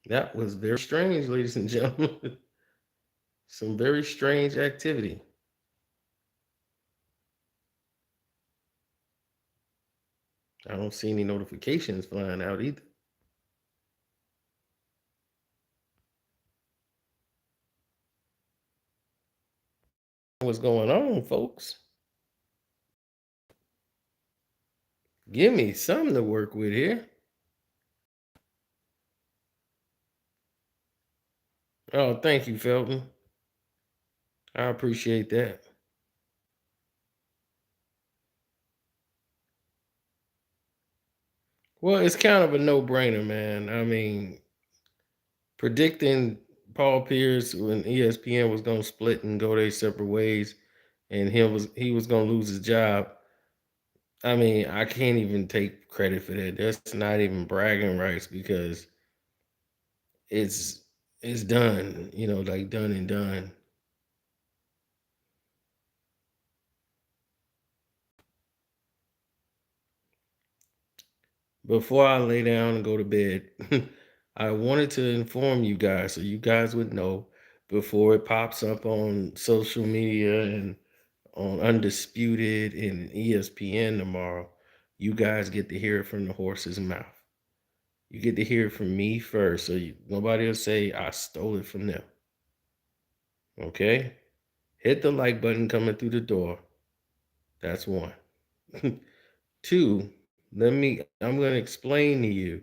That was very strange, ladies and gentlemen. Some very strange activity. I don't see any notifications flying out either. What's going on, folks? Give me something to work with here. Oh, thank you, Felton. I appreciate that. Well, it's kind of a no-brainer, man. I mean, predicting Paul Pierce when ESPN was going to split and go their separate ways, and he was going to lose his job. I mean, I can't even take credit for that. That's not even bragging rights because it's it's done. Like done and done. Before I lay down and go to bed, I wanted to inform you guys so you guys would know before it pops up on social media and on Undisputed and ESPN tomorrow. You guys get to hear it from the horse's mouth. You get to hear it from me first, so nobody will say I stole it from them. Okay? Hit the like button coming through the door. That's one. Two, I'm going to explain to you.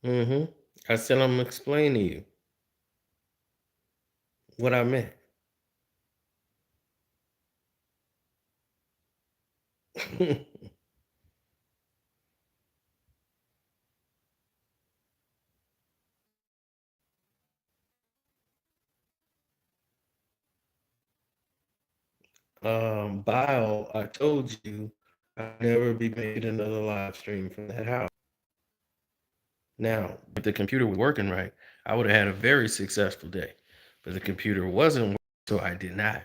Mm-hmm. I said I'm gonna explain to you what I meant. Bile, I told you I'd never be making another live stream from that house. Now, if the computer was working right, I would have had a very successful day. But the computer wasn't working, so I did not.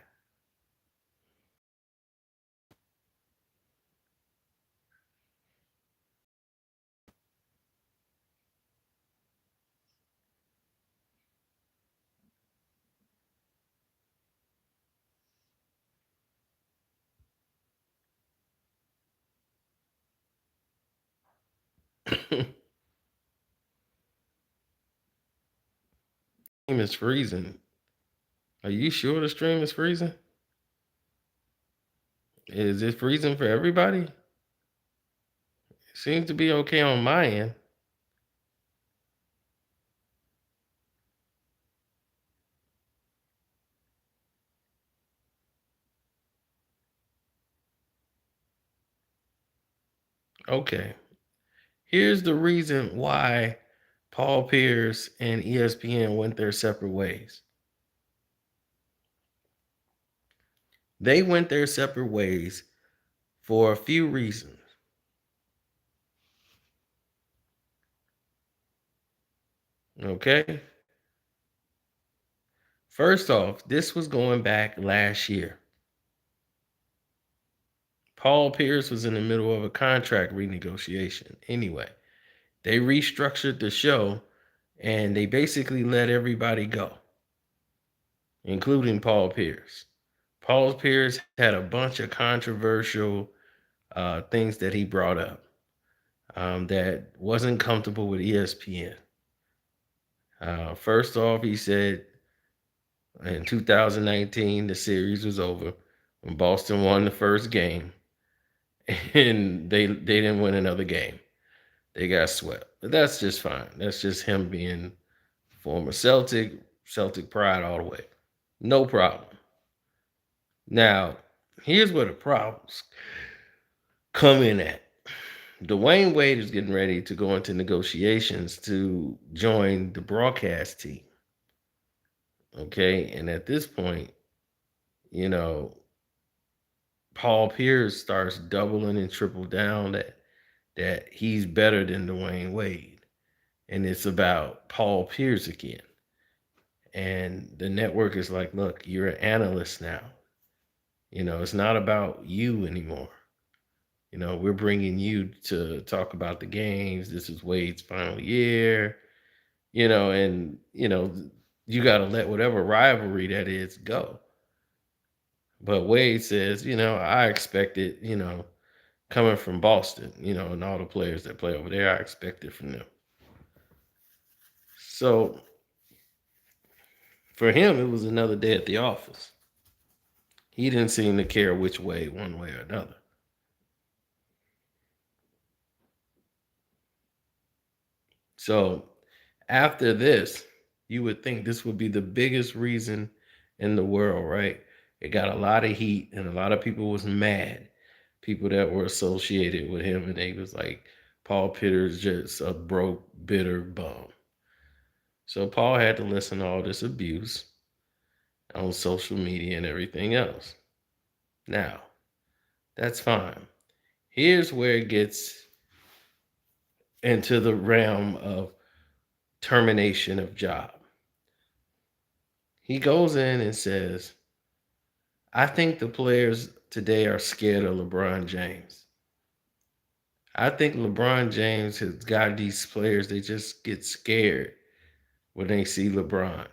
Stream is freezing. Are you sure the stream is freezing? Is it freezing for everybody? It seems to be okay on my end. Okay. Here's the reason why Paul Pierce and ESPN went their separate ways. They went their separate ways for a few reasons. Okay. First off, this was going back last year. Paul Pierce was in the middle of a contract renegotiation. Anyway, they restructured the show and they basically let everybody go, including Paul Pierce. Paul Pierce had a bunch of controversial things that he brought up that wasn't comfortable with ESPN. First off, he said in 2019 the series was over when Boston won the first game, and they didn't win another game. They got swept, but that's just fine. That's just him being former Celtic pride all the way. No problem. Now, here's where the problems come in at. Dwayne Wade is getting ready to go into negotiations to join the broadcast team. Okay. And at this point, you know, Paul Pierce starts doubling and triple down that he's better than Dwayne Wade. And it's about Paul Pierce again. And the network is like, look, you're an analyst now. It's not about you anymore. We're bringing you to talk about the games. This is Wade's final year, and, you got to let whatever rivalry that is go. But Wade says, I expect it, coming from Boston, and all the players that play over there, I expect it from them. So for him, it was another day at the office. He didn't seem to care which way, one way or another. So after this, you would think this would be the biggest reason in the world, right? It got a lot of heat and a lot of people was mad. People that were associated with him, and they was like, Paul Pierce's just a broke, bitter bum. So Paul had to listen to all this abuse on social media and everything else. Now, that's fine. Here's where it gets into the realm of termination of job. He goes in and says, I think the players today are scared of LeBron James. I think LeBron James has got these players, they just get scared when they see LeBron.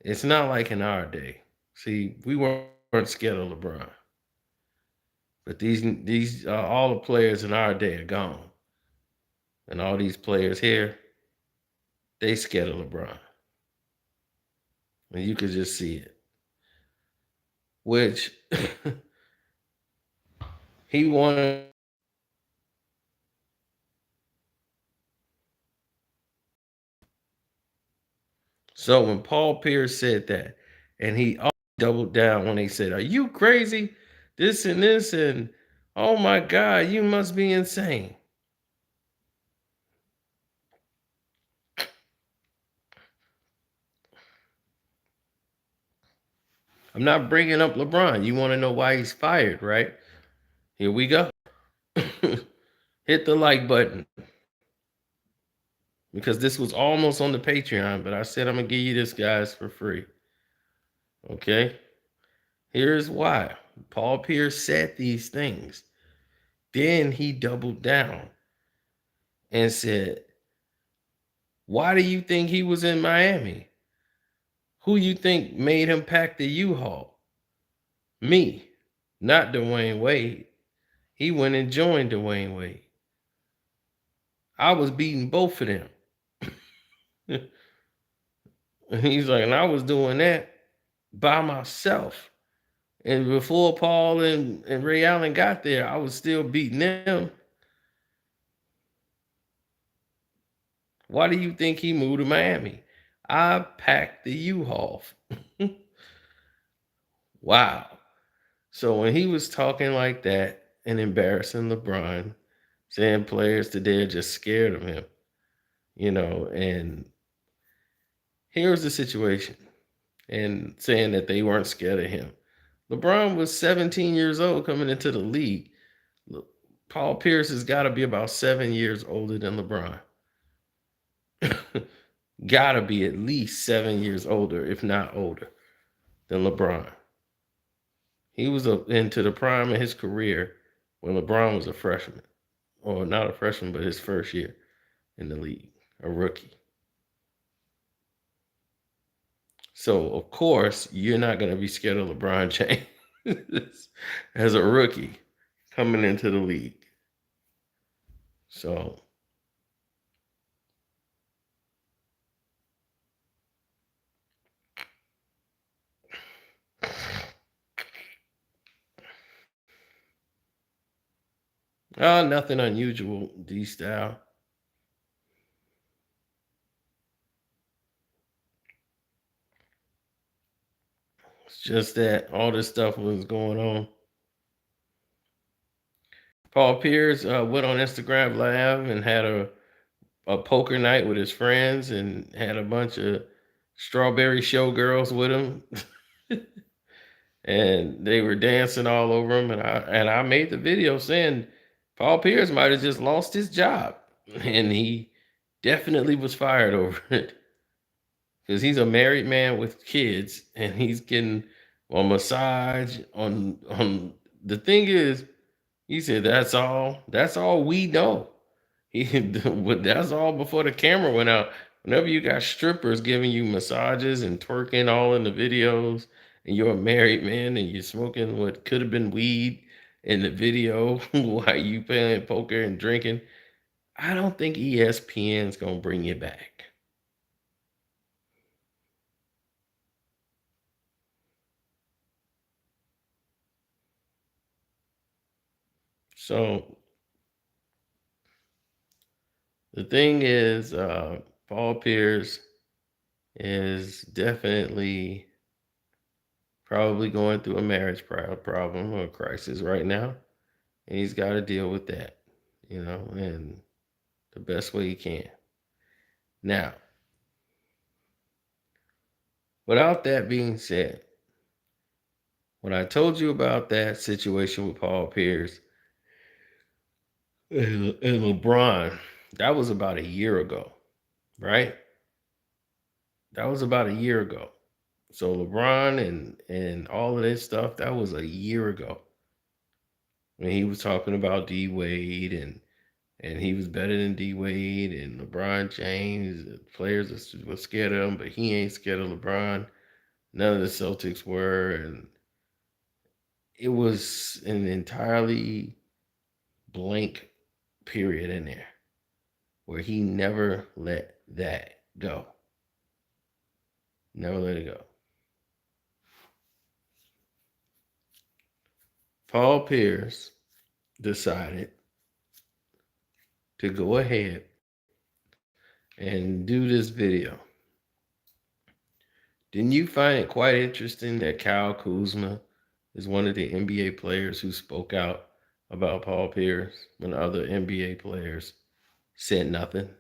It's not like in our day. See, we weren't scared of LeBron. But these all the players in our day are gone. And all these players here, they scared of LeBron. And you could just see it. Which he wanted. So when Paul Pierce said that, and he doubled down when they said, are you crazy? This and this, and oh my God, you must be insane. I'm not bringing up LeBron. You want to know why he's fired, right? Here we go. Hit the like button. Because this was almost on the Patreon, but I said I'm going to give you this, guys, for free. Okay? Here's why. Paul Pierce said these things. Then he doubled down and said, why do you think he was in Miami? Who you think made him pack the U-Haul? Me, not Dwayne Wade. He went and joined Dwayne Wade. I was beating both of them. He's like, and I was doing that by myself. And before Paul and Ray Allen got there, I was still beating them. Why do you think he moved to Miami? I packed the U-Haul. Wow. So when he was talking like that and embarrassing LeBron, saying players today are just scared of him, and here's the situation, and saying that they weren't scared of him. LeBron was 17 years old coming into the league. Paul Pierce has got to be about 7 years older than LeBron. Got to be at least 7 years older, if not older, than LeBron. He was into the prime of his career when LeBron was a freshman. Or not a freshman, but his first year in the league, a rookie. So, of course, you're not going to be scared of LeBron James as a rookie coming into the league. So, nothing unusual, D-Style. It's just that all this stuff was going on. Paul Pierce went on Instagram Live and had a poker night with his friends and had a bunch of strawberry showgirls with him. And they were dancing all over him. And I made the video saying Paul Pierce might have just lost his job. And he definitely was fired over it. because he's a married man with kids, and he's getting a massage on. The thing is, he said that's all. That's all we know. He that's all before the camera went out. Whenever you got strippers giving you massages and twerking all in the videos, and you're a married man and you're smoking what could have been weed in the video while you playing poker and drinking, I don't think ESPN's gonna bring you back. So the thing is, Paul Pierce is definitely probably going through a marriage problem or crisis right now, and he's got to deal with that, and the best way he can. Now, without that being said, when I told you about that situation with Paul Pierce and LeBron, that was about a year ago, right? That was about a year ago. So LeBron and all of this stuff, that was a year ago when he was talking about D Wade and he was better than D Wade and LeBron James. The players were scared of him, but he ain't scared of LeBron. None of the Celtics were, and it was an entirely blank period in there where he never let that go. Never let it go. Paul Pierce decided to go ahead and do this video. Didn't you find it quite interesting that Kyle Kuzma is one of the NBA players who spoke out about Paul Pierce when other NBA players said nothing?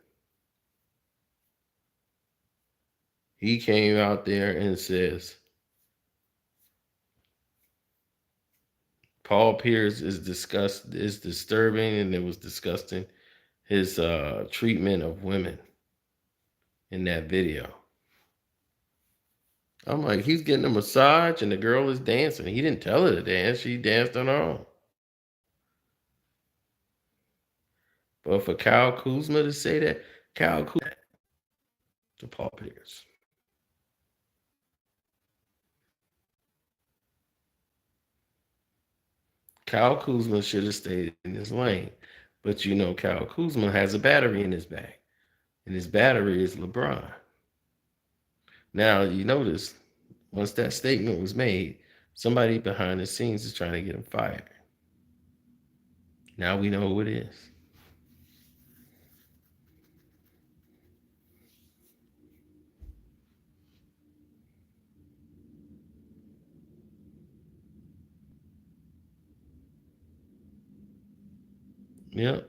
He came out there and says, Paul Pierce is disturbing, and it was disgusting his treatment of women in that video. I'm like, he's getting a massage and the girl is dancing. He didn't tell her to dance. She danced on her own. But for Kyle Kuzma to say that, Kyle Kuzma to Paul Pierce. Kyle Kuzma should have stayed in his lane. But Kyle Kuzma has a battery in his back. And his battery is LeBron. Now, you notice, once that statement was made, somebody behind the scenes is trying to get him fired. Now we know who it is. Yep.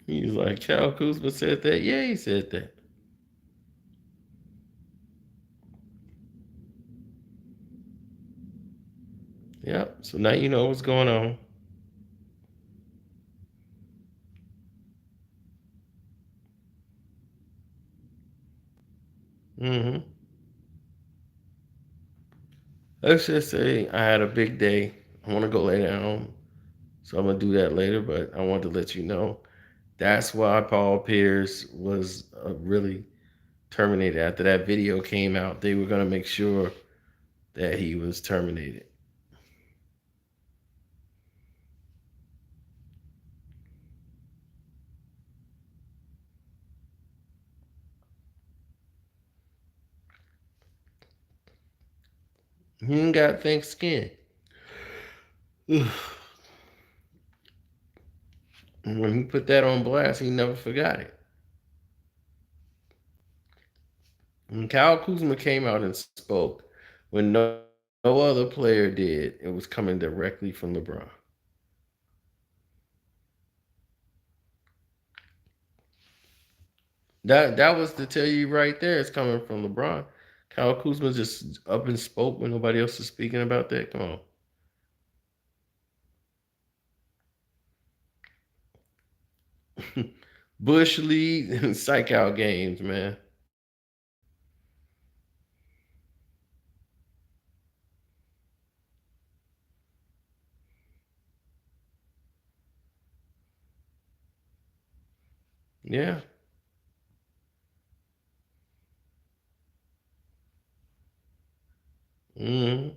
He's like, Kyle Kuzma said that? Yeah, he said that. Yep. So now you know what's going on. Mm-hmm. Let's just say I had a big day. I want to go lay down. So I'm going to do that later, but I want to let you know that's why Paul Pierce was really terminated. After that video came out, they were going to make sure that he was terminated. He ain't got thick skin. When he put that on blast, he never forgot it. When Kyle Kuzma came out and spoke, when no other player did, it was coming directly from LeBron. That was to tell you right there, it's coming from LeBron. Kyle Kuzma just up and spoke when nobody else was speaking about that. Come on. Bush League and psych out games, man. Yeah. Hmm.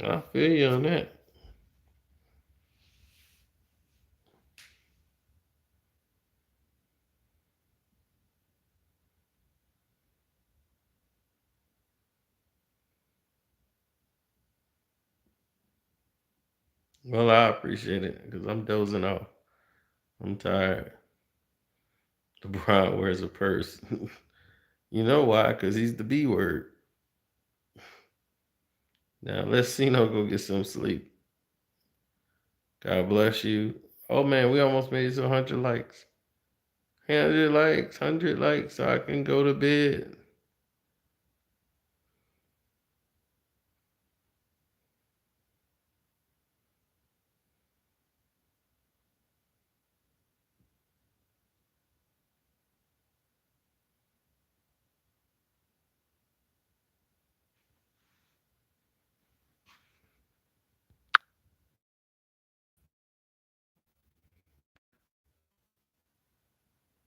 I feel you on that. Well, I appreciate it because I'm dozing off. I'm tired. LeBron wears a purse. You know why? Because he's the B word. Now let's see no go get some sleep. God bless you. Oh man, we almost made it to 100 likes. 100 likes, 100 likes, so I can go to bed.